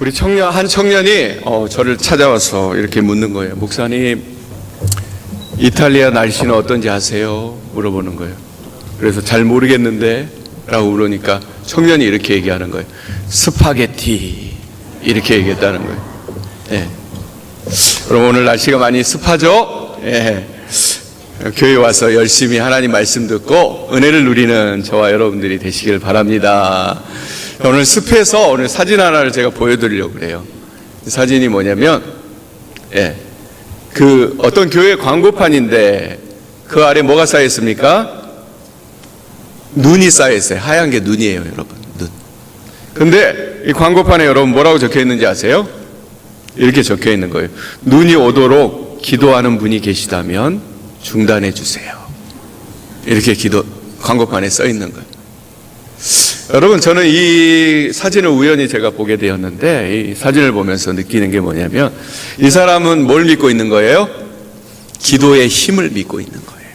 우리 한 청년이 저를 찾아와서 이렇게 묻는 거예요. 목사님, 이탈리아 날씨는 어떤지 아세요? 물어보는 거예요. 그래서 잘 모르겠는데 라고 물으니까 청년이 이렇게 얘기하는 거예요. 스파게티, 이렇게 얘기했다는 거예요. 예. 그럼 오늘 날씨가 많이 습하죠? 예. 교회 와서 열심히 하나님 말씀 듣고 은혜를 누리는 저와 여러분들이 되시길 바랍니다. 오늘 습해서 오늘 사진 하나를 제가 보여드리려고 그래요. 사진이 뭐냐면, 어떤 교회 광고판인데 그 아래 뭐가 쌓여 있습니까? 눈이 쌓여 있어요. 하얀 게 눈이에요, 여러분. 눈. 근데 이 광고판에 여러분 뭐라고 적혀 있는지 아세요? 이렇게 적혀 있는 거예요. 눈이 오도록 기도하는 분이 계시다면 중단해 주세요. 이렇게 광고판에 써 있는 거예요. 여러분, 저는 이 사진을 우연히 제가 보게 되었는데, 이 사진을 보면서 느끼는 게 뭐냐면, 이 사람은 뭘 믿고 있는 거예요? 기도의 힘을 믿고 있는 거예요.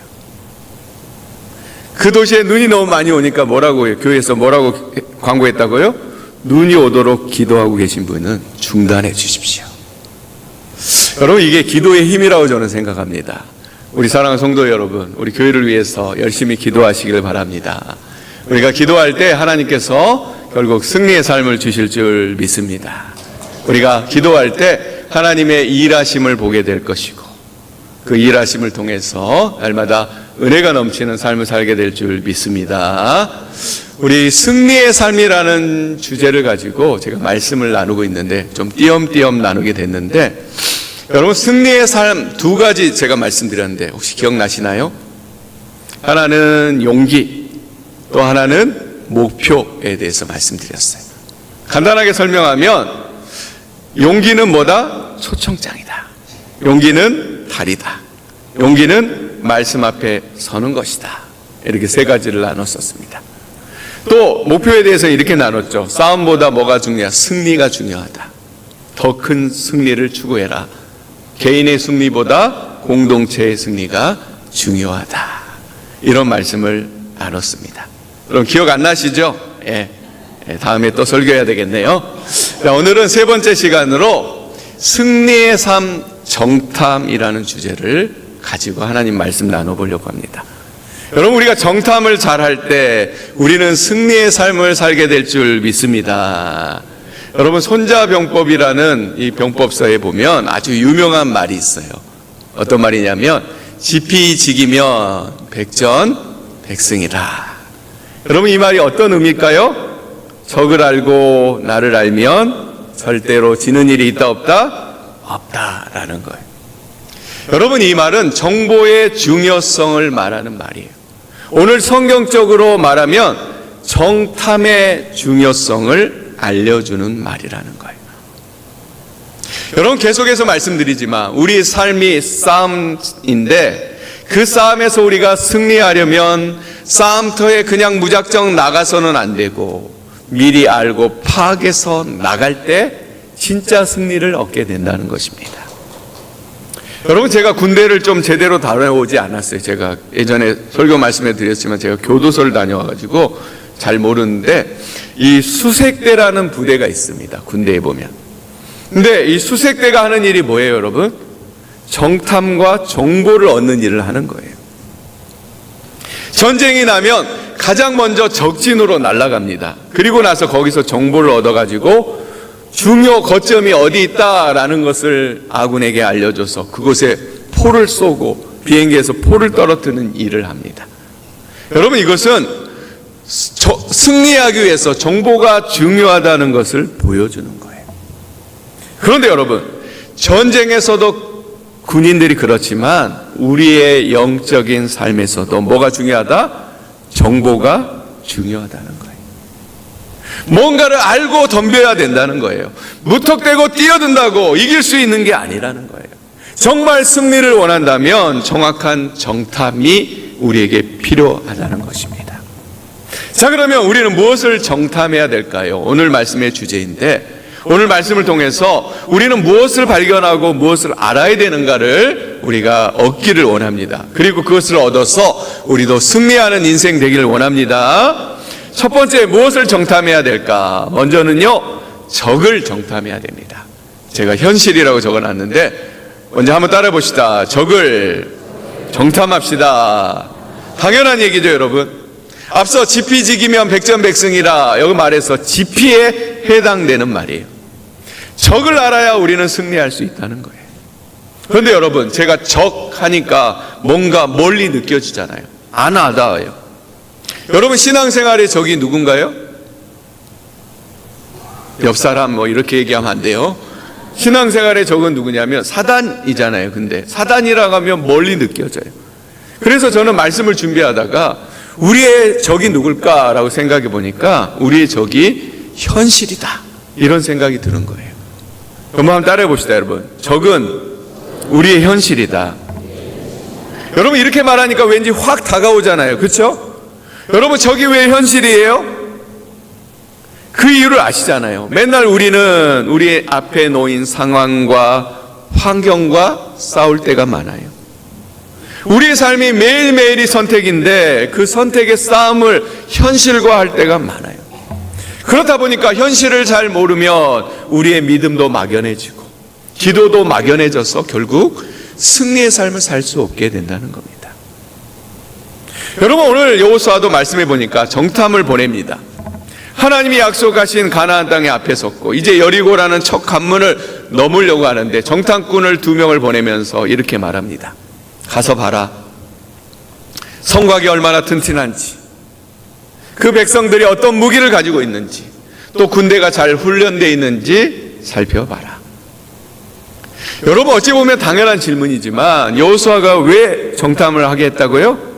그 도시에 눈이 너무 많이 오니까 교회에서 뭐라고 광고했다고요? 눈이 오도록 기도하고 계신 분은 중단해 주십시오. 여러분, 이게 기도의 힘이라고 저는 생각합니다. 우리 사랑하는 성도 여러분, 우리 교회를 위해서 열심히 기도하시길 바랍니다. 우리가 기도할 때 하나님께서 결국 승리의 삶을 주실 줄 믿습니다. 우리가 기도할 때 하나님의 일하심을 보게 될 것이고, 그 일하심을 통해서 날마다 은혜가 넘치는 삶을 살게 될 줄 믿습니다. 우리 승리의 삶이라는 주제를 가지고 제가 말씀을 나누고 있는데, 좀 띄엄띄엄 나누게 됐는데, 여러분, 승리의 삶 두 가지 제가 말씀드렸는데 혹시 기억나시나요? 하나는 용기, 또 하나는 목표에 대해서 말씀드렸어요. 간단하게 설명하면 용기는 뭐다? 초청장이다. 용기는 다리다. 용기는 말씀 앞에 서는 것이다. 이렇게 세 가지를 나눴었습니다. 또 목표에 대해서 이렇게 나눴죠. 싸움보다 뭐가 중요하다? 승리가 중요하다. 더 큰 승리를 추구해라. 개인의 승리보다 공동체의 승리가 중요하다. 이런 말씀을 나눴습니다. 그럼 기억 안 나시죠? 다음에 또 설교해야 되겠네요. 자, 오늘은 세 번째 시간으로 승리의 삶 정탐이라는 주제를 가지고 하나님 말씀 나눠보려고 합니다. 여러분, 우리가 정탐을 잘할 때 우리는 승리의 삶을 살게 될 줄 믿습니다. 여러분, 손자병법이라는 이 병법서에 보면 아주 유명한 말이 있어요. 어떤 말이냐면 지피지기면 백전백승이라. 여러분, 이 말이 어떤 의미일까요? 적을 알고 나를 알면 절대로 지는 일이 있다 없다? 없다라는 거예요. 여러분, 이 말은 정보의 중요성을 말하는 말이에요. 오늘 성경적으로 말하면 정탐의 중요성을 알려주는 말이라는 거예요. 여러분, 계속해서 말씀드리지만 우리 삶이 싸움인데, 그 싸움에서 우리가 승리하려면 싸움터에 그냥 무작정 나가서는 안 되고 미리 알고 파악해서 나갈 때 진짜 승리를 얻게 된다는 것입니다. 여러분, 제가 군대를 좀 제대로 다녀오지 않았어요. 제가 예전에 설교 말씀해 드렸지만 제가 교도소를 다녀와가지고 잘 모르는데, 이 수색대라는 부대가 있습니다. 군대에 보면. 근데 이 수색대가 하는 일이 뭐예요, 여러분? 정탐과 정보를 얻는 일을 하는 거예요. 전쟁이 나면 가장 먼저 적진으로 날아갑니다. 그리고 나서 거기서 정보를 얻어가지고 중요 거점이 어디 있다라는 것을 아군에게 알려줘서 그곳에 포를 쏘고 비행기에서 포를 떨어뜨리는 일을 합니다. 여러분, 이것은 승리하기 위해서 정보가 중요하다는 것을 보여주는 거예요. 그런데 여러분, 전쟁에서도 군인들이 그렇지만 우리의 영적인 삶에서도 뭐가 중요하다? 정보가 중요하다는 거예요. 뭔가를 알고 덤벼야 된다는 거예요. 무턱대고 뛰어든다고 이길 수 있는 게 아니라는 거예요. 정말 승리를 원한다면 정확한 정탐이 우리에게 필요하다는 것입니다. 자, 그러면 우리는 무엇을 정탐해야 될까요? 오늘 말씀의 주제인데, 오늘 말씀을 통해서 우리는 무엇을 발견하고 무엇을 알아야 되는가를 우리가 얻기를 원합니다. 그리고 그것을 얻어서 우리도 승리하는 인생 되기를 원합니다. 첫 번째, 무엇을 정탐해야 될까? 먼저는요, 적을 정탐해야 됩니다. 제가 현실이라고 적어놨는데 먼저 한번 따라해 봅시다. 적을 정탐합시다. 당연한 얘기죠, 여러분. 앞서 지피지기면 백전백승이라 여기 말해서 지피에 해당되는 말이에요. 적을 알아야 우리는 승리할 수 있다는 거예요. 그런데 여러분, 제가 적 하니까 뭔가 멀리 느껴지잖아요. 안 와닿아요. 여러분, 신앙생활의 적이 누군가요? 옆 사람 뭐 이렇게 얘기하면 안 돼요. 신앙생활의 적은 누구냐면 사단이잖아요. 근데 사단이라고 하면 멀리 느껴져요. 그래서 저는 말씀을 준비하다가 우리의 적이 누굴까라고 생각해 보니까 우리의 적이 현실이다, 이런 생각이 드는 거예요. 한번 따라해 봅시다, 여러분. 적은 우리의 현실이다. 여러분, 이렇게 말하니까 왠지 확 다가오잖아요. 그렇죠? 여러분, 적이 왜 현실이에요? 그 이유를 아시잖아요. 맨날 우리는 우리 앞에 놓인 상황과 환경과 싸울 때가 많아요. 우리의 삶이 매일매일이 선택인데 그 선택의 싸움을 현실과 할 때가 많아요. 그렇다 보니까 현실을 잘 모르면 우리의 믿음도 막연해지고 기도도 막연해져서 결국 승리의 삶을 살 수 없게 된다는 겁니다. 여러분, 오늘 여호수아도 말씀해 보니까 정탐을 보냅니다. 하나님이 약속하신 가나안 땅에 앞에 섰고 이제 여리고라는 첫 관문을 넘으려고 하는데 정탐꾼을 2명을 보내면서 이렇게 말합니다. 가서 봐라. 성곽이 얼마나 튼튼한지, 그 백성들이 어떤 무기를 가지고 있는지, 또 군대가 잘 훈련되어 있는지 살펴봐라. 여러분, 어찌 보면 당연한 질문이지만 여호수아가 왜 정탐을 하게 했다고요?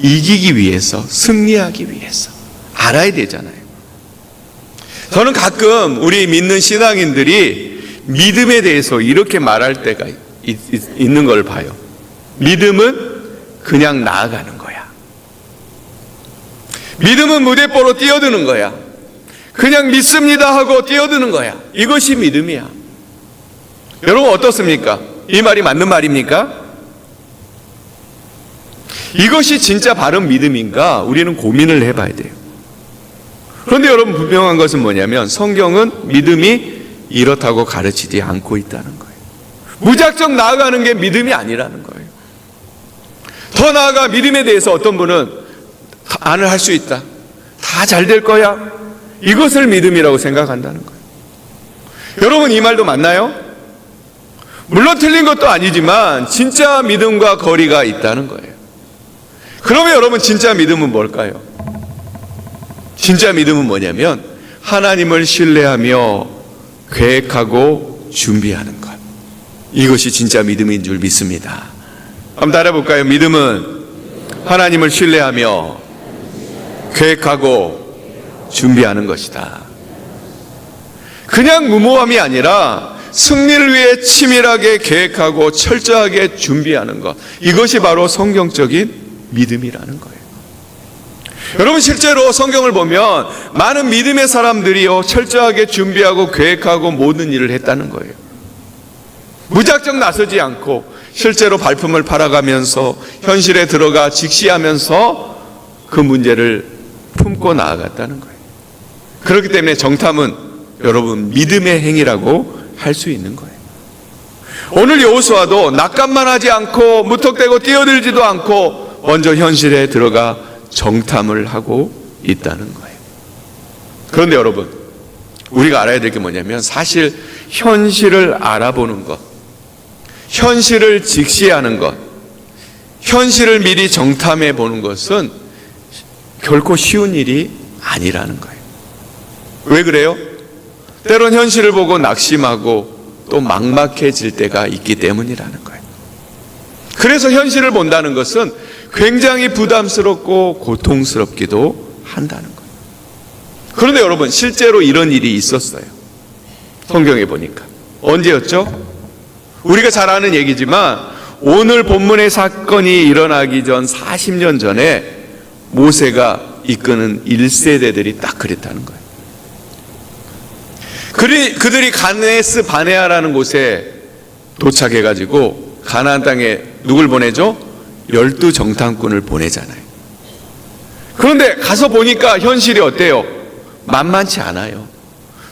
이기기 위해서, 승리하기 위해서. 알아야 되잖아요. 저는 가끔 우리 믿는 신앙인들이 믿음에 대해서 이렇게 말할 때가 있는 걸 봐요. 믿음은 그냥 나아가는 거야. 믿음은 무대뽀로 뛰어드는 거야. 그냥 믿습니다 하고 뛰어드는 거야. 이것이 믿음이야. 여러분, 어떻습니까? 이 말이 맞는 말입니까? 이것이 진짜 바른 믿음인가? 우리는 고민을 해봐야 돼요. 그런데 여러분, 분명한 것은 뭐냐면 성경은 믿음이 이렇다고 가르치지 않고 있다는 거예요. 무작정 나아가는 게 믿음이 아니라는 거예요. 더 나아가 믿음에 대해서 어떤 분은 안을 할 수 있다, 다 잘 될 거야, 이것을 믿음이라고 생각한다는 거예요. 여러분, 이 말도 맞나요? 물론 틀린 것도 아니지만 진짜 믿음과 거리가 있다는 거예요. 그러면 여러분, 진짜 믿음은 뭘까요? 진짜 믿음은 뭐냐면 하나님을 신뢰하며 계획하고 준비하는 것. 이것이 진짜 믿음인 줄 믿습니다. 한번 따라해 볼까요? 믿음은 하나님을 신뢰하며 계획하고 준비하는 것이다. 그냥 무모함이 아니라 승리를 위해 치밀하게 계획하고 철저하게 준비하는 것. 이것이 바로 성경적인 믿음이라는 거예요. 여러분, 실제로 성경을 보면 많은 믿음의 사람들이요 철저하게 준비하고 계획하고 모든 일을 했다는 거예요. 무작정 나서지 않고 실제로 발품을 팔아가면서 현실에 들어가 직시하면서 그 문제를 품고 나아갔다는 거예요. 그렇기 때문에 정탐은 여러분 믿음의 행위라고 할 수 있는 거예요. 오늘 여호수아도 낙감만 하지 않고 무턱대고 뛰어들지도 않고 먼저 현실에 들어가 정탐을 하고 있다는 거예요. 그런데 여러분, 우리가 알아야 될 게 뭐냐면 사실 현실을 알아보는 것, 현실을 직시하는 것, 현실을 미리 정탐해 보는 것은 결코 쉬운 일이 아니라는 거예요. 왜 그래요? 때론 현실을 보고 낙심하고 또 막막해질 때가 있기 때문이라는 거예요. 그래서 현실을 본다는 것은 굉장히 부담스럽고 고통스럽기도 한다는 거예요. 그런데 여러분, 실제로 이런 일이 있었어요. 성경에 보니까. 언제였죠? 우리가 잘 아는 얘기지만 오늘 본문의 사건이 일어나기 전 40년 전에 모세가 이끄는 1세대들이 딱 그랬다는 거예요. 그들이 가네스 바네아라는 곳에 도착해가지고 가나안 땅에 누굴 보내죠? 12 정탐꾼을 보내잖아요. 그런데 가서 보니까 현실이 어때요? 만만치 않아요.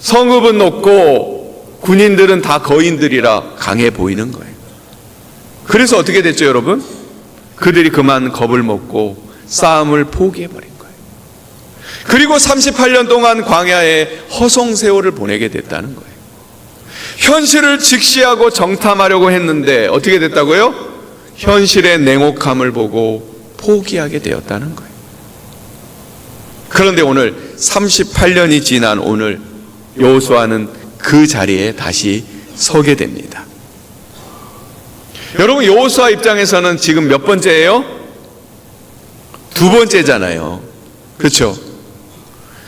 성읍은 높고 군인들은 다 거인들이라 강해 보이는 거예요. 그래서 어떻게 됐죠, 여러분? 그들이 그만 겁을 먹고 싸움을 포기해버린 거예요. 그리고 38년 동안 광야에 허송세월을 보내게 됐다는 거예요. 현실을 직시하고 정탐하려고 했는데 어떻게 됐다고요? 현실의 냉혹함을 보고 포기하게 되었다는 거예요. 그런데 오늘 38년이 지난 오늘 여호수아는 그 자리에 다시 서게 됩니다. 여러분, 여호수아 입장에서는 지금 몇 번째예요? 두 번째잖아요. 그렇죠?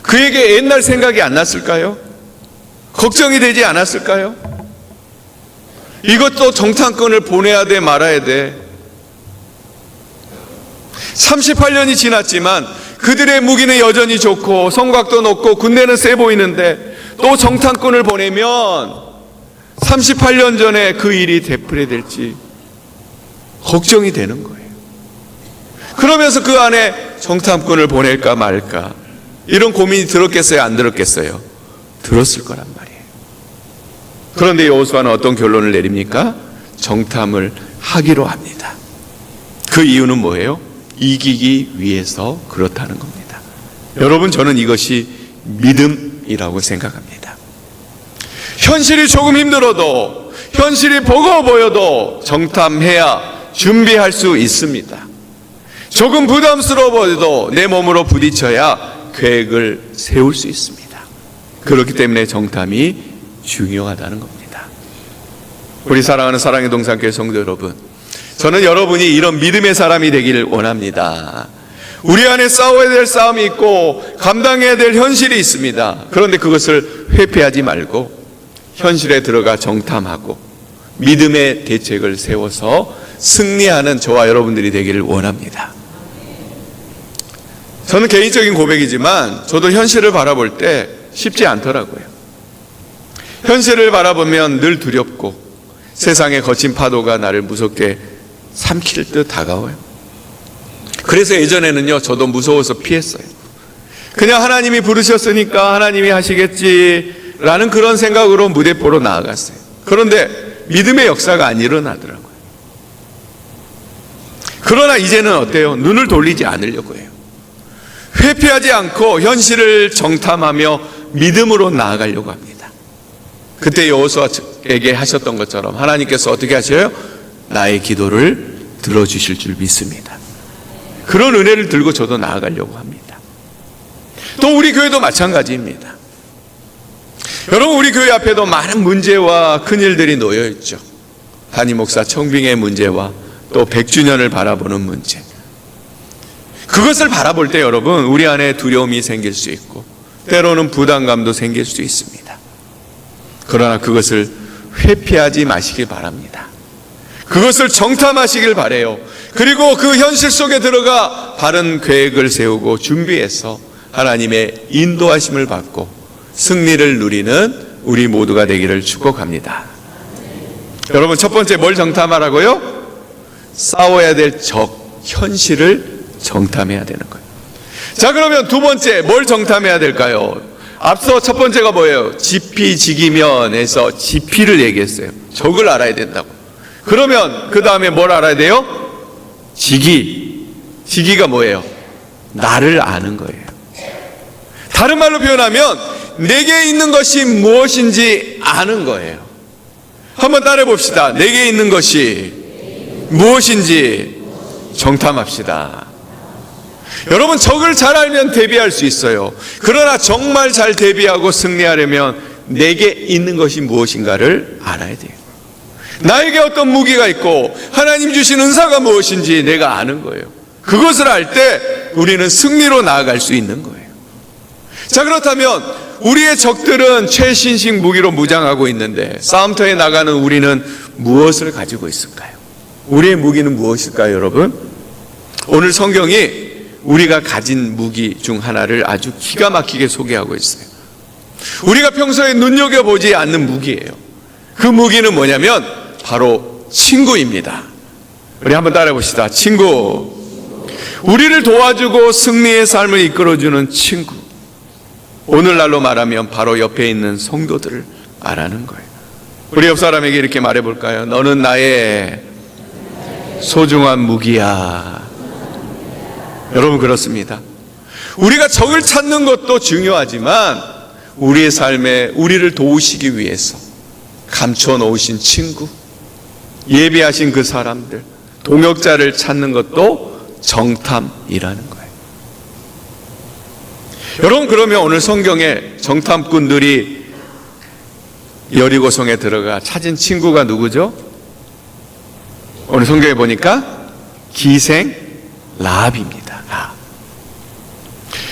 그에게 옛날 생각이 안 났을까요? 걱정이 되지 않았을까요? 이것도 정탐꾼을 보내야 돼 말아야 돼. 38년이 지났지만 그들의 무기는 여전히 좋고 성곽도 높고 군대는 세 보이는데 또 정탐꾼을 보내면 38년 전에 그 일이 되풀이될지 걱정이 되는 거예요. 그러면서 그 안에 정탐꾼을 보낼까 말까 이런 고민이 들었겠어요? 안 들었겠어요? 들었을 거란 말이에요. 그런데 여호수아는 어떤 결론을 내립니까? 정탐을 하기로 합니다. 그 이유는 뭐예요? 이기기 위해서 그렇다는 겁니다. 여러분, 저는 이것이 믿음이라고 생각합니다. 현실이 조금 힘들어도, 현실이 버거워 보여도 정탐해야 준비할 수 있습니다. 조금 부담스러워 보여도 내 몸으로 부딪혀야 계획을 세울 수 있습니다. 그렇기 때문에 정탐이 중요하다는 겁니다. 우리 사랑하는 사랑의 동산교회 성도 여러분, 저는 여러분이 이런 믿음의 사람이 되기를 원합니다. 우리 안에 싸워야 될 싸움이 있고 감당해야 될 현실이 있습니다. 그런데 그것을 회피하지 말고 현실에 들어가 정탐하고 믿음의 대책을 세워서 승리하는 저와 여러분들이 되기를 원합니다. 저는 개인적인 고백이지만 저도 현실을 바라볼 때 쉽지 않더라고요. 현실을 바라보면 늘 두렵고 세상의 거친 파도가 나를 무섭게 삼킬 듯 다가와요. 그래서 예전에는요, 저도 무서워서 피했어요. 그냥 하나님이 부르셨으니까 하나님이 하시겠지라는 그런 생각으로 무대포로 나아갔어요. 그런데 믿음의 역사가 안 일어나더라고요. 그러나 이제는 어때요? 눈을 돌리지 않으려고 해요. 회피하지 않고 현실을 정탐하며 믿음으로 나아가려고 합니다. 그때 여호수아에게 하셨던 것처럼 하나님께서 어떻게 하셔요? 나의 기도를 들어주실 줄 믿습니다. 그런 은혜를 들고 저도 나아가려고 합니다. 또 우리 교회도 마찬가지입니다. 여러분, 우리 교회 앞에도 많은 문제와 큰일들이 놓여 있죠. 담임 목사 청빙의 문제와 또 100주년을 바라보는 문제. 그것을 바라볼 때 여러분, 우리 안에 두려움이 생길 수 있고 때로는 부담감도 생길 수 있습니다. 그러나 그것을 회피하지 마시길 바랍니다. 그것을 정탐하시길 바라요. 그리고 그 현실 속에 들어가 바른 계획을 세우고 준비해서 하나님의 인도하심을 받고 승리를 누리는 우리 모두가 되기를 축복합니다. 여러분, 첫 번째 뭘 정탐하라고요? 싸워야 될 적, 현실을 정탐해야 되는 거예요. 자, 그러면 두 번째 뭘 정탐해야 될까요? 앞서 첫 번째가 뭐예요? 지피지기면에서 지피를 얘기했어요. 적을 알아야 된다고. 그러면 그 다음에 뭘 알아야 돼요? 지기가 뭐예요? 나를 아는 거예요. 다른 말로 표현하면 내게 있는 것이 무엇인지 아는 거예요. 한번 따라해 봅시다. 내게 있는 것이 무엇인지 정탐합시다. 여러분, 적을 잘 알면 대비할 수 있어요. 그러나 정말 잘 대비하고 승리하려면 내게 있는 것이 무엇인가를 알아야 돼요. 나에게 어떤 무기가 있고 하나님 주신 은사가 무엇인지 내가 아는 거예요. 그것을 알 때 우리는 승리로 나아갈 수 있는 거예요. 자, 그렇다면 우리의 적들은 최신식 무기로 무장하고 있는데 싸움터에 나가는 우리는 무엇을 가지고 있을까요? 우리의 무기는 무엇일까요, 여러분? 오늘 성경이 우리가 가진 무기 중 하나를 아주 기가 막히게 소개하고 있어요. 우리가 평소에 눈여겨보지 않는 무기예요. 그 무기는 뭐냐면 바로 친구입니다. 우리 한번 따라해 봅시다. 친구. 우리를 도와주고 승리의 삶을 이끌어주는 친구. 오늘날로 말하면 바로 옆에 있는 성도들을 말하는 거예요. 우리 옆 사람에게 이렇게 말해볼까요? 너는 나의 소중한 무기야. 여러분, 그렇습니다. 우리가 적을 찾는 것도 중요하지만 우리의 삶에 우리를 도우시기 위해서 감춰 놓으신 친구, 예비하신 그 사람들, 동역자를 찾는 것도 정탐이라는 거예요. 여러분, 그러면 오늘 성경에 정탐꾼들이 여리고성에 들어가 찾은 친구가 누구죠? 오늘 성경에 보니까 기생 라합입니다. 라합.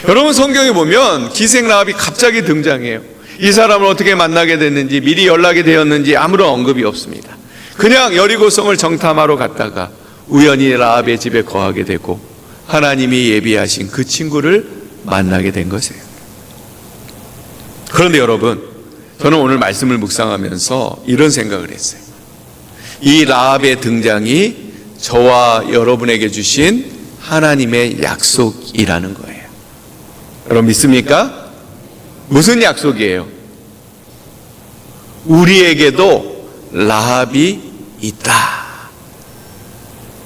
여러분, 성경에 보면 기생 라합이 갑자기 등장해요. 이 사람을 어떻게 만나게 됐는지, 미리 연락이 되었는지 아무런 언급이 없습니다. 그냥 여리고성을 정탐하러 갔다가 우연히 라합의 집에 거하게 되고 하나님이 예비하신 그 친구를 만나게 된 것이에요. 그런데 여러분, 저는 오늘 말씀을 묵상하면서 이런 생각을 했어요. 이 라합의 등장이 저와 여러분에게 주신 하나님의 약속이라는 거예요. 여러분, 믿습니까? 무슨 약속이에요? 우리에게도 라합이 있다.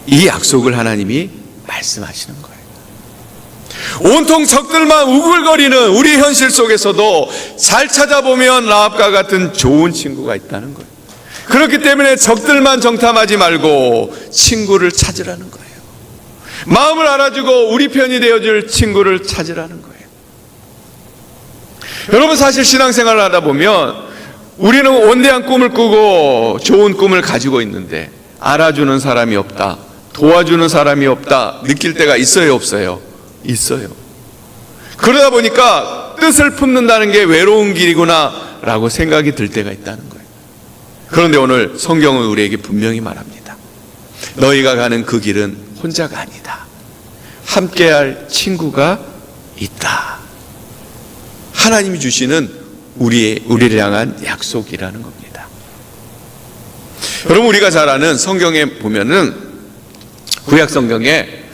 이 약속을 하나님이 말씀하시는 거예요. 온통 적들만 우글거리는 우리 현실 속에서도 잘 찾아보면 라합과 같은 좋은 친구가 있다는 거예요. 그렇기 때문에 적들만 정탐하지 말고 친구를 찾으라는 거예요. 마음을 알아주고 우리 편이 되어줄 친구를 찾으라는 거예요. 여러분, 사실 신앙생활을 하다 보면 우리는 원대한 꿈을 꾸고 좋은 꿈을 가지고 있는데 알아주는 사람이 없다, 도와주는 사람이 없다 느낄 때가 있어요, 없어요? 있어요. 그러다 보니까 뜻을 품는다는 게 외로운 길이구나 라고 생각이 들 때가 있다는 거예요. 그런데 오늘 성경은 우리에게 분명히 말합니다. 너희가 가는 그 길은 혼자가 아니다. 함께할 친구가 있다. 하나님이 주시는 우리를 향한 약속이라는 겁니다. 여러분, 우리가 잘 아는 성경에 보면은 구약 성경에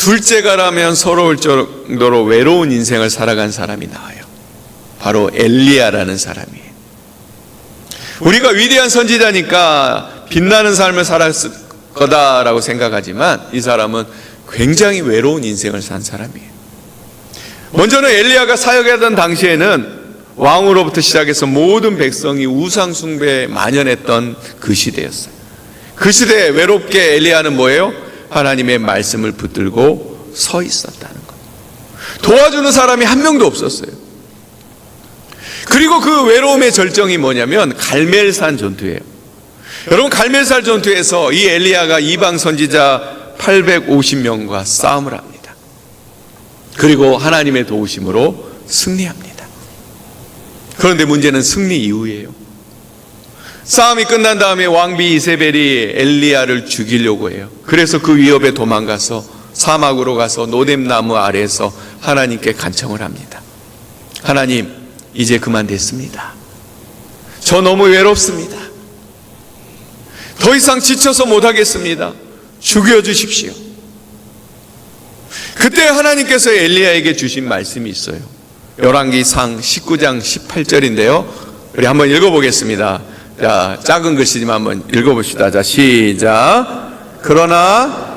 둘째가라면 서러울 정도로 외로운 인생을 살아간 사람이 나와요. 바로 엘리야라는 사람이에요. 우리가 위대한 선지자니까 빛나는 삶을 살았을 거다라고 생각하지만 이 사람은 굉장히 외로운 인생을 산 사람이에요. 먼저는 엘리야가 사역하던 당시에는 왕으로부터 시작해서 모든 백성이 우상 숭배에 만연했던 그 시대였어요. 그 시대에 외롭게 엘리야는 뭐예요? 하나님의 말씀을 붙들고 서 있었다는 것. 도와주는 사람이 한 명도 없었어요. 그리고 그 외로움의 절정이 뭐냐면 갈멜산 전투예요. 여러분, 갈멜산 전투에서 이 엘리야가 이방 선지자 850명과 싸움을 합니다. 그리고 하나님의 도우심으로 승리합니다. 그런데 문제는 승리 이후예요. 싸움이 끝난 다음에 왕비 이세벨이 엘리야를 죽이려고 해요. 그래서 그 위협에 도망가서 사막으로 가서 노뎀나무 아래에서 하나님께 간청을 합니다. 하나님, 이제 그만 됐습니다. 저 너무 외롭습니다. 더 이상 지쳐서 못하겠습니다. 죽여주십시오. 그때 하나님께서 엘리야에게 주신 말씀이 있어요. 열왕기상 19장 18절인데요. 우리 한번 읽어보겠습니다. 자, 작은 글씨지만 한번 읽어봅시다. 자, 시작. 그러나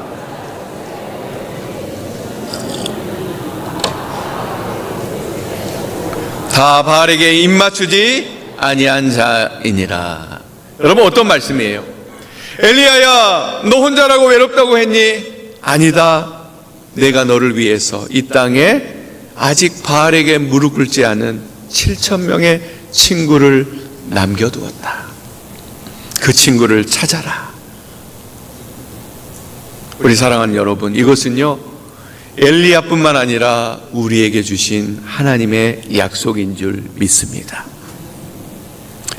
다 바알에게 입맞추지 아니한 자이니라. 여러분, 어떤 말씀이에요? 엘리야야, 너 혼자라고 외롭다고 했니? 아니다. 내가 너를 위해서 이 땅에 아직 바알에게 무릎 꿇지 않은 7,000명의 친구를 남겨두었다. 그 친구를 찾아라. 우리 사랑하는 여러분, 이것은요 엘리야뿐만 아니라 우리에게 주신 하나님의 약속인 줄 믿습니다.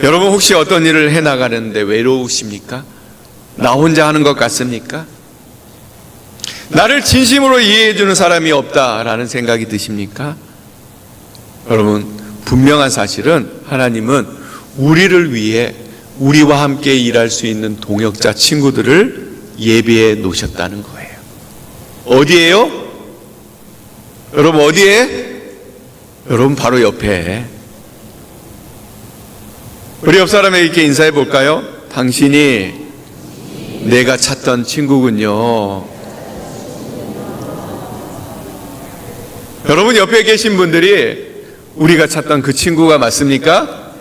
여러분, 혹시 어떤 일을 해나가는데 외로우십니까? 나 혼자 하는 것 같습니까? 나를 진심으로 이해해주는 사람이 없다라는 생각이 드십니까? 여러분, 분명한 사실은 하나님은 우리를 위해 우리와 함께 일할 수 있는 동역자 친구들을 예비해 놓으셨다는 거예요. 어디에요? 여러분, 어디에? 여러분 바로 옆에 우리 옆 사람에게 이렇게 인사해 볼까요? 당신이 내가 찾던 친구군요. 여러분 옆에 계신 분들이 우리가 찾던 그 친구가 맞습니까?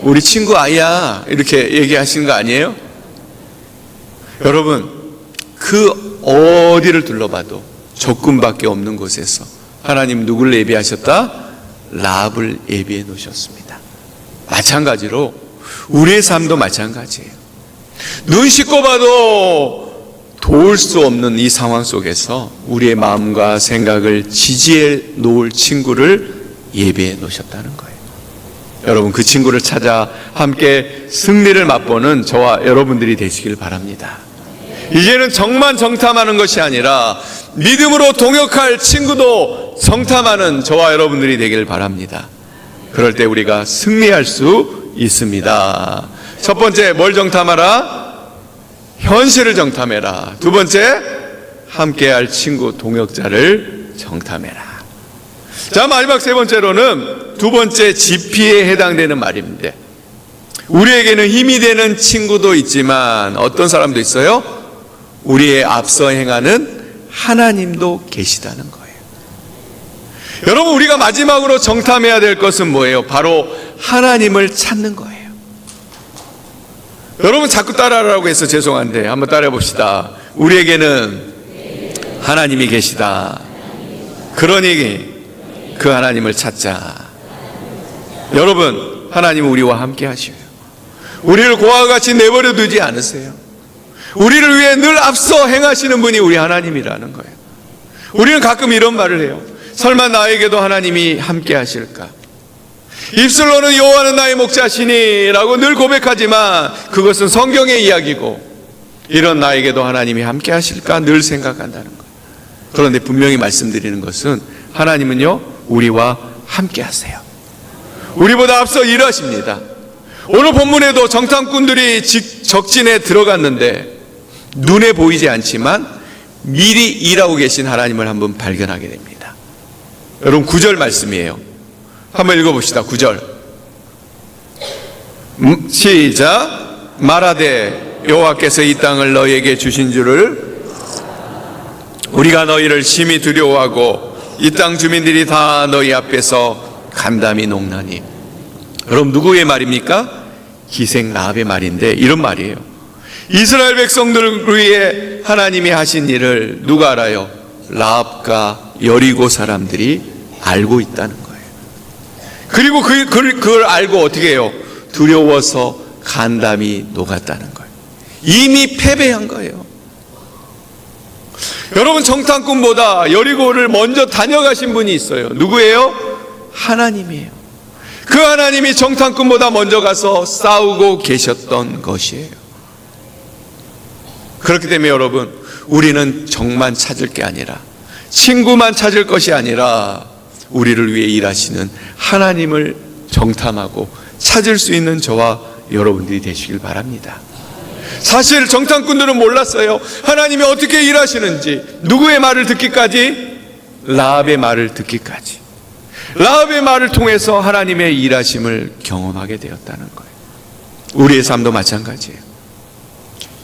우리 친구 아이야 이렇게 얘기하시는 거 아니에요? 여러분 그 어디를 둘러봐도 적군밖에 없는 곳에서 하나님 누구를 예비하셨다? 라합을 예비해 놓으셨습니다. 마찬가지로 우리의 삶도 마찬가지예요. 눈 씻고 봐도 도울 수 없는 이 상황 속에서 우리의 마음과 생각을 지지해 놓을 친구를 예비해 놓으셨다는 거예요. 여러분 그 친구를 찾아 함께 승리를 맛보는 저와 여러분들이 되시길 바랍니다. 이제는 정만 정탐하는 것이 아니라 믿음으로 동역할 친구도 정탐하는 저와 여러분들이 되길 바랍니다. 그럴 때 우리가 승리할 수 있습니다. 첫 번째 뭘 정탐하라? 현실을 정탐해라. 두 번째 함께할 친구 동역자를 정탐해라. 자, 마지막 세 번째로는 두 번째 지피에 해당되는 말입니다. 우리에게는 힘이 되는 친구도 있지만 어떤 사람도 있어요? 우리의 앞서 행하는 하나님도 계시다는 거예요. 여러분 우리가 마지막으로 정탐해야 될 것은 뭐예요? 바로 하나님을 찾는 거예요. 여러분 자꾸 따라하라고 해서 죄송한데 한번 따라해 봅시다. 우리에게는 하나님이 계시다. 그러니 그 하나님을 찾자. 여러분 하나님은 우리와 함께 하셔요. 우리를 고아와 같이 내버려 두지 않으세요. 우리를 위해 늘 앞서 행하시는 분이 우리 하나님이라는 거예요. 우리는 가끔 이런 말을 해요. 설마 나에게도 하나님이 함께 하실까? 입술로는 여호와는 나의 목자시니 라고 늘 고백하지만 그것은 성경의 이야기고 이런 나에게도 하나님이 함께 하실까 늘 생각한다는 거예요. 그런데 분명히 말씀드리는 것은 하나님은요 우리와 함께 하세요. 우리보다 앞서 일하십니다. 오늘 본문에도 정탐꾼들이 적진에 들어갔는데 눈에 보이지 않지만 미리 일하고 계신 하나님을 한번 발견하게 됩니다. 여러분 9절 말씀이에요. 한번 읽어봅시다. 9절 시작. 말하되 여호와께서 이 땅을 너희에게 주신 줄을 우리가 너희를 심히 두려워하고 이 땅 주민들이 다 너희 앞에서 간담이 녹나니. 여러분 누구의 말입니까? 기생 라합의 말인데 이런 말이에요. 이스라엘 백성들을 위해 하나님이 하신 일을 누가 알아요? 라합과 여리고 사람들이 알고 있다는 거예요. 그리고 그걸 알고 어떻게 해요? 두려워서 간담이 녹았다는 거예요. 이미 패배한 거예요. 여러분 정탐꾼보다 여리고를 먼저 다녀가신 분이 있어요. 누구예요? 하나님이에요. 그 하나님이 정탐꾼보다 먼저 가서 싸우고 계셨던 것이에요. 그렇기 때문에 여러분 우리는 정만 찾을 게 아니라 친구만 찾을 것이 아니라 우리를 위해 일하시는 하나님을 정탐하고 찾을 수 있는 저와 여러분들이 되시길 바랍니다. 사실 정탐꾼들은 몰랐어요. 하나님이 어떻게 일하시는지. 누구의 말을 듣기까지? 라합의 말을 듣기까지. 라합의 말을 통해서 하나님의 일하심을 경험하게 되었다는 거예요. 우리의 삶도 마찬가지예요.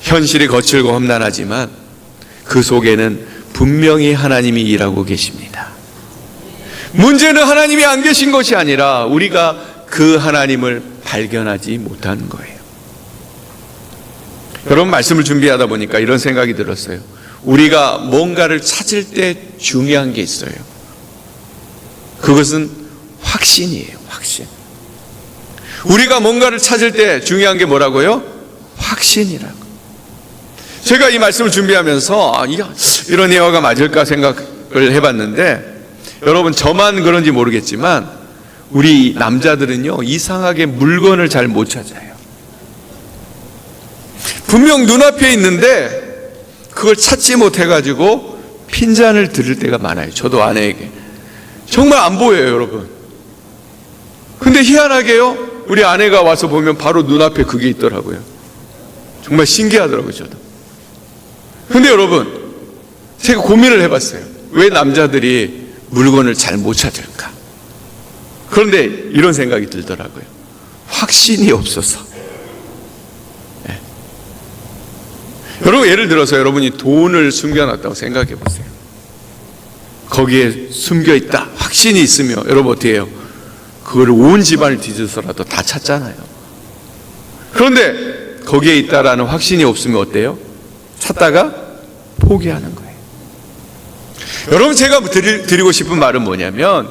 현실이 거칠고 험난하지만 그 속에는 분명히 하나님이 일하고 계십니다. 문제는 하나님이 안 계신 것이 아니라 우리가 그 하나님을 발견하지 못하는 거예요. 여러분 말씀을 준비하다 보니까 이런 생각이 들었어요. 우리가 뭔가를 찾을 때 중요한 게 있어요. 그것은 확신이에요. 확신. 우리가 뭔가를 찾을 때 중요한 게 뭐라고요? 확신이라고. 제가 이 말씀을 준비하면서 이런 예화가 맞을까 생각을 해봤는데 여러분 저만 그런지 모르겠지만 우리 남자들은요 이상하게 물건을 잘 못 찾아요. 분명 눈앞에 있는데 그걸 찾지 못해가지고 핀잔을 들을 때가 많아요. 저도 아내에게 정말 안 보여요 여러분. 근데 희한하게요 우리 아내가 와서 보면 바로 눈앞에 그게 있더라고요. 정말 신기하더라고요 저도. 근데 여러분 제가 고민을 해봤어요. 왜 남자들이 물건을 잘 못 찾을까? 그런데 이런 생각이 들더라고요. 확신이 없어서. 네. 여러분, 예를 들어서 여러분이 돈을 숨겨놨다고 생각해 보세요. 거기에 숨겨있다 확신이 있으면 여러분 어떻게 해요? 그걸 온 집안을 뒤져서라도 다 찾잖아요. 그런데 거기에 있다라는 확신이 없으면 어때요? 찾다가 포기하는 거예요. 여러분, 제가 드리고 싶은 말은 뭐냐면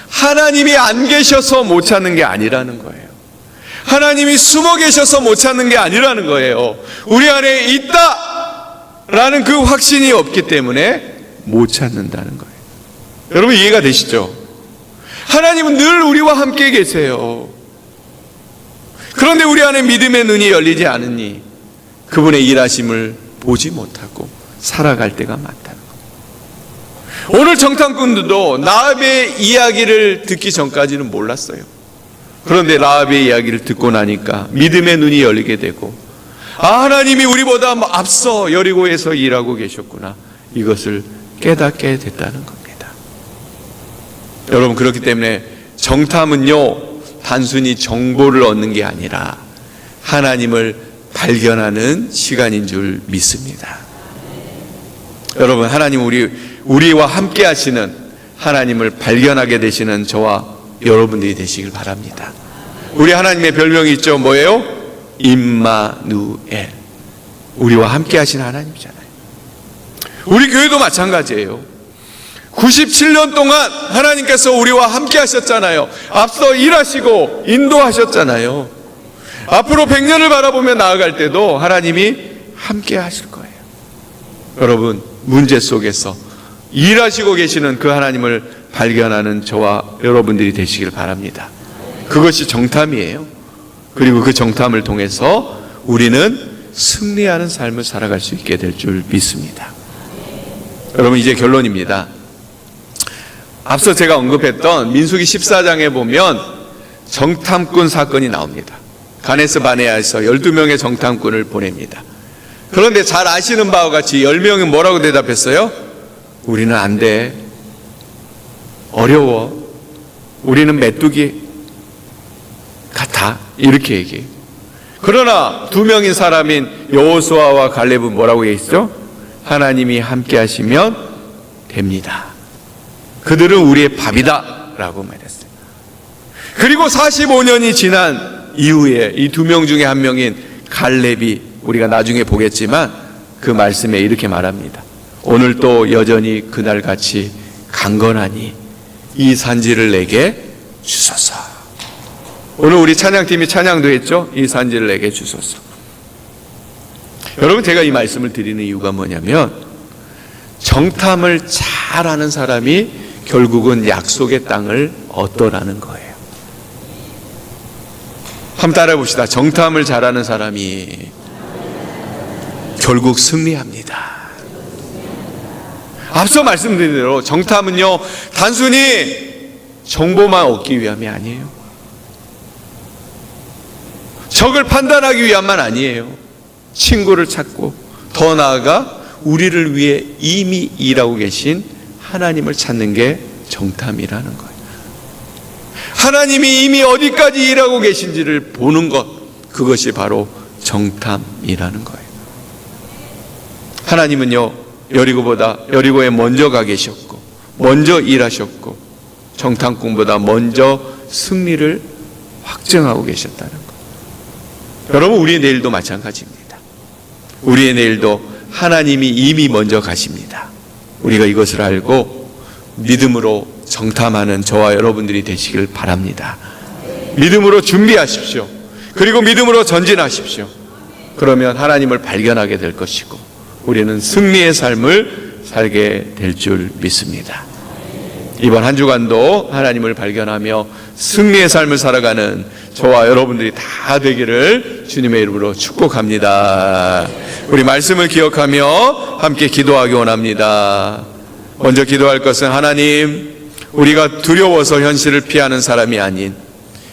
하나님이 안 계셔서 못 찾는 게 아니라는 거예요. 하나님이 숨어 계셔서 못 찾는 게 아니라는 거예요. 우리 안에 있다라는 그 확신이 없기 때문에 못 찾는다는 거예요. 여러분, 이해가 되시죠? 하나님은 늘 우리와 함께 계세요. 그런데 우리 안에 믿음의 눈이 열리지 않으니 그분의 일하심을 보지 못하고 살아갈 때가 많다는 거예요. 오늘 정탐꾼들도 라합의 이야기를 듣기 전까지는 몰랐어요. 그런데 라합의 이야기를 듣고 나니까 믿음의 눈이 열리게 되고, 하나님이 우리보다 앞서 여리고에서 일하고 계셨구나, 이것을 깨닫게 됐다는 겁니다. 여러분, 그렇기 때문에 정탐은요, 단순히 정보를 얻는 게 아니라 하나님을 발견하는 시간인 줄 믿습니다. 여러분, 하나님 우리와 함께 하시는 하나님을 발견하게 되시는 저와 여러분들이 되시길 바랍니다. 우리 하나님의 별명이 있죠. 뭐예요? 임마누엘. 우리와 함께 하신 하나님이잖아요. 우리 교회도 마찬가지예요. 97년 동안 하나님께서 우리와 함께 하셨잖아요. 앞서 일하시고 인도하셨잖아요. 앞으로 100년을 바라보며 나아갈 때도 하나님이 함께 하실 거예요. 여러분, 문제 속에서 일하시고 계시는 그 하나님을 발견하는 저와 여러분들이 되시길 바랍니다. 그것이 정탐이에요. 그리고 그 정탐을 통해서 우리는 승리하는 삶을 살아갈 수 있게 될 줄 믿습니다. 여러분, 이제 결론입니다. 앞서 제가 언급했던 민수기 14장에 보면 정탐꾼 사건이 나옵니다. 가네스 바네아에서 12명의 정탐꾼을 보냅니다. 그런데 잘 아시는 바와 같이 10명이 뭐라고 대답했어요? 우리는 안 돼. 어려워. 우리는 메뚜기 같아. 이렇게 얘기해요. 그러나 2명인 사람인 여호수아와 갈렙은 뭐라고 얘기했죠? 하나님이 함께 하시면 됩니다. 그들은 우리의 밥이다 라고 말했어요. 그리고 45년이 지난 이후에 이 2명 중에 한 명인 갈렙이, 우리가 나중에 보겠지만 그 말씀에 이렇게 말합니다. 오늘도 여전히 그날같이 강건하니 이 산지를 내게 주소서. 오늘 우리 찬양팀이 찬양도 했죠. 이 산지를 내게 주소서. 여러분, 제가 이 말씀을 드리는 이유가 뭐냐면 정탐을 잘하는 사람이 결국은 약속의 땅을 얻더라는 거예요. 한번 따라해 봅시다. 정탐을 잘하는 사람이 결국 승리합니다. 앞서 말씀드린 대로 정탐은요, 단순히 정보만 얻기 위함이 아니에요. 적을 판단하기 위함만 아니에요. 친구를 찾고, 더 나아가 우리를 위해 이미 일하고 계신 하나님을 찾는 게 정탐이라는 거예요. 하나님이 이미 어디까지 일하고 계신지를 보는 것, 그것이 바로 정탐이라는 거예요. 하나님은요, 여리고에 먼저 가 계셨고, 먼저 일하셨고, 정탐꾼보다 먼저 승리를 확증하고 계셨다는 거예요. 여러분, 우리의 내일도 마찬가지입니다. 우리의 내일도 하나님이 이미 먼저 가십니다. 우리가 이것을 알고 믿음으로 정탐하는 저와 여러분들이 되시길 바랍니다. 믿음으로 준비하십시오. 그리고 믿음으로 전진하십시오. 그러면 하나님을 발견하게 될 것이고 우리는 승리의 삶을 살게 될 줄 믿습니다. 이번 한 주간도 하나님을 발견하며 승리의 삶을 살아가는 저와 여러분들이 다 되기를 주님의 이름으로 축복합니다. 우리 말씀을 기억하며 함께 기도하기 원합니다. 먼저 기도할 것은, 하나님, 우리가 두려워서 현실을 피하는 사람이 아닌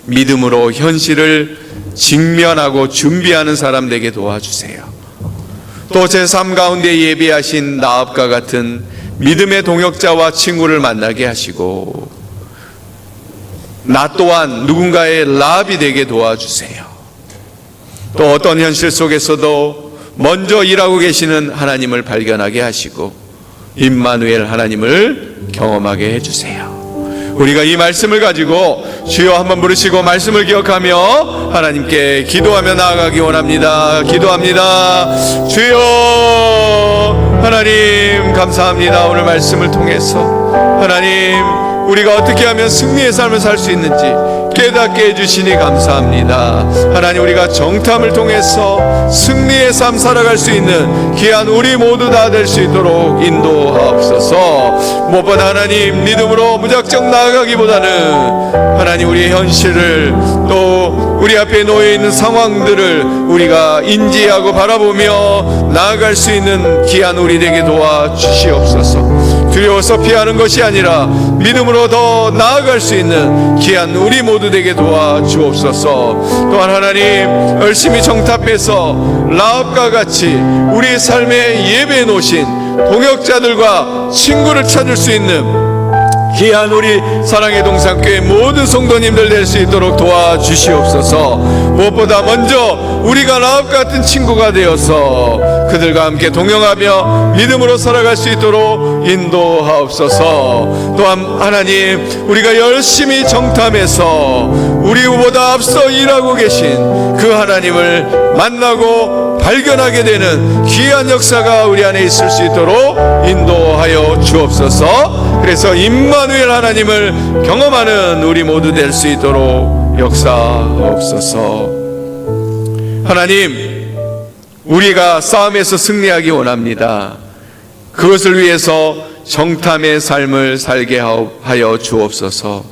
믿음으로 현실을 직면하고 준비하는 사람 되게 도와주세요. 또 제 삶 가운데 예비하신 라합과 같은 믿음의 동역자와 친구를 만나게 하시고, 나 또한 누군가의 라비 되게 도와주세요. 또 어떤 현실 속에서도 먼저 일하고 계시는 하나님을 발견하게 하시고 임마누엘 하나님을 경험하게 해주세요. 우리가 이 말씀을 가지고 주여 한번 부르시고 말씀을 기억하며 하나님께 기도하며 나아가기 원합니다. 기도합니다. 주여 하나님 감사합니다. 오늘 말씀을 통해서 하나님 우리가 어떻게 하면 승리의 삶을 살 수 있는지 깨닫게 해주시니 감사합니다. 하나님 우리가 정탐을 통해서 승리의 삶 살아갈 수 있는 귀한 우리 모두 다 될 수 있도록 인도하옵소서. 무엇보다 하나님 믿음으로 무작정 나아가기보다는 하나님 우리의 현실을 또 우리 앞에 놓여있는 상황들을 우리가 인지하고 바라보며 나아갈 수 있는 귀한 우리 되게 도와주시옵소서. 두려워서 피하는 것이 아니라 믿음으로 더 나아갈 수 있는 귀한 우리 모두 되게 도와주옵소서. 또한 하나님 열심히 정탑해서 라합과 같이 우리의 삶에 예배해 놓으신 동역자들과 친구를 찾을 수 있는 귀한 우리 사랑의 동산교회 모든 성도님들 될 수 있도록 도와주시옵소서. 무엇보다 먼저 우리가 라합 같은 친구가 되어서 그들과 함께 동행하며 믿음으로 살아갈 수 있도록 인도하옵소서. 또한 하나님 우리가 열심히 정탐해서 우리보다 앞서 일하고 계신 그 하나님을 만나고 발견하게 되는 귀한 역사가 우리 안에 있을 수 있도록 인도하여 주옵소서. 그래서 임마누엘 하나님을 경험하는 우리 모두 될 수 있도록 역사하옵소서. 하나님 우리가 싸움에서 승리하기 원합니다. 그것을 위해서 정탐의 삶을 살게 하여 주옵소서.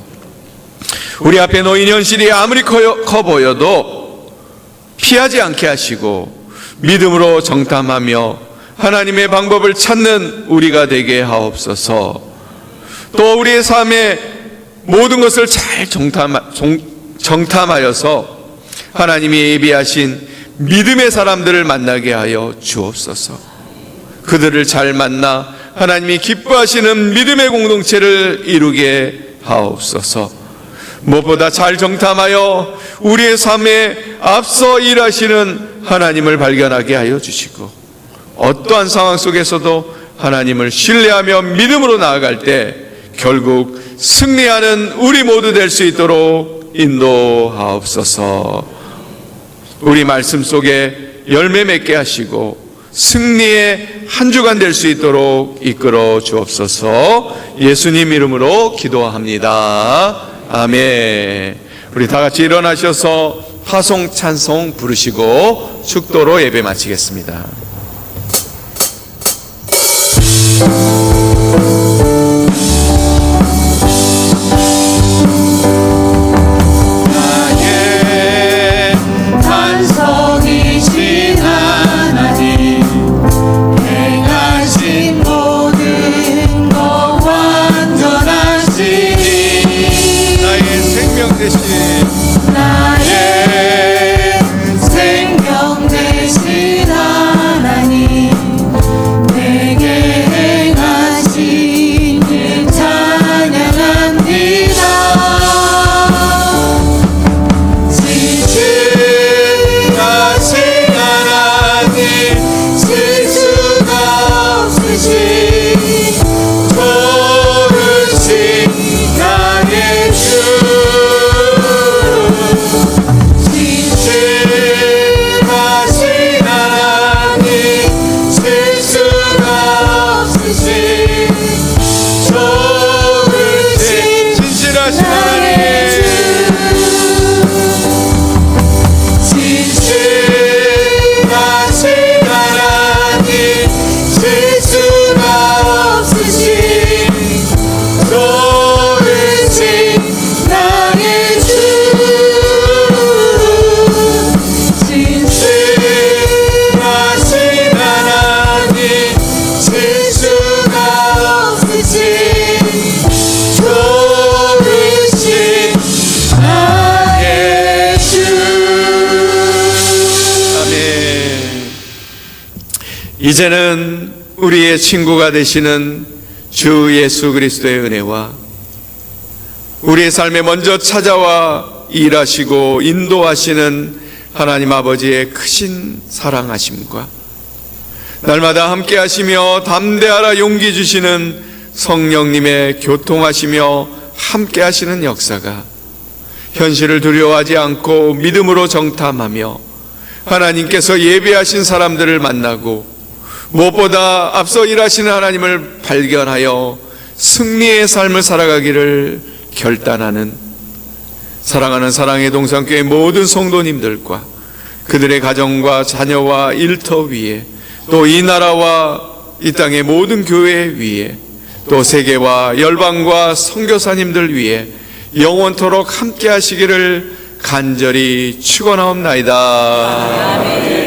우리 앞에 놓인 현실이 아무리 커 보여도 피하지 않게 하시고 믿음으로 정탐하며 하나님의 방법을 찾는 우리가 되게 하옵소서. 또 우리의 삶의 모든 것을 잘 정탐하여서 하나님이 예비하신 믿음의 사람들을 만나게 하여 주옵소서. 그들을 잘 만나 하나님이 기뻐하시는 믿음의 공동체를 이루게 하옵소서. 무엇보다 잘 정탐하여 우리의 삶에 앞서 일하시는 하나님을 발견하게 하여 주시고 어떠한 상황 속에서도 하나님을 신뢰하며 믿음으로 나아갈 때 결국 승리하는 우리 모두 될 수 있도록 인도하옵소서. 우리 말씀 속에 열매 맺게 하시고 승리의 한 주간 될 수 있도록 이끌어 주옵소서. 예수님 이름으로 기도합니다. 아멘. 우리 다 같이 일어나셔서 화송 찬송 부르시고 축도로 예배 마치겠습니다. 이제는 우리의 친구가 되시는 주 예수 그리스도의 은혜와 우리의 삶에 먼저 찾아와 일하시고 인도하시는 하나님 아버지의 크신 사랑하심과 날마다 함께 하시며 담대하라 용기 주시는 성령님의 교통하시며 함께 하시는 역사가 현실을 두려워하지 않고 믿음으로 정탐하며 하나님께서 예배하신 사람들을 만나고 무엇보다 앞서 일하시는 하나님을 발견하여 승리의 삶을 살아가기를 결단하는 사랑하는 사랑의 동산교회 모든 성도님들과 그들의 가정과 자녀와 일터 위에 또 이 나라와 이 땅의 모든 교회 위에 또 세계와 열방과 선교사님들 위에 영원토록 함께 하시기를 간절히 축원하옵나이다.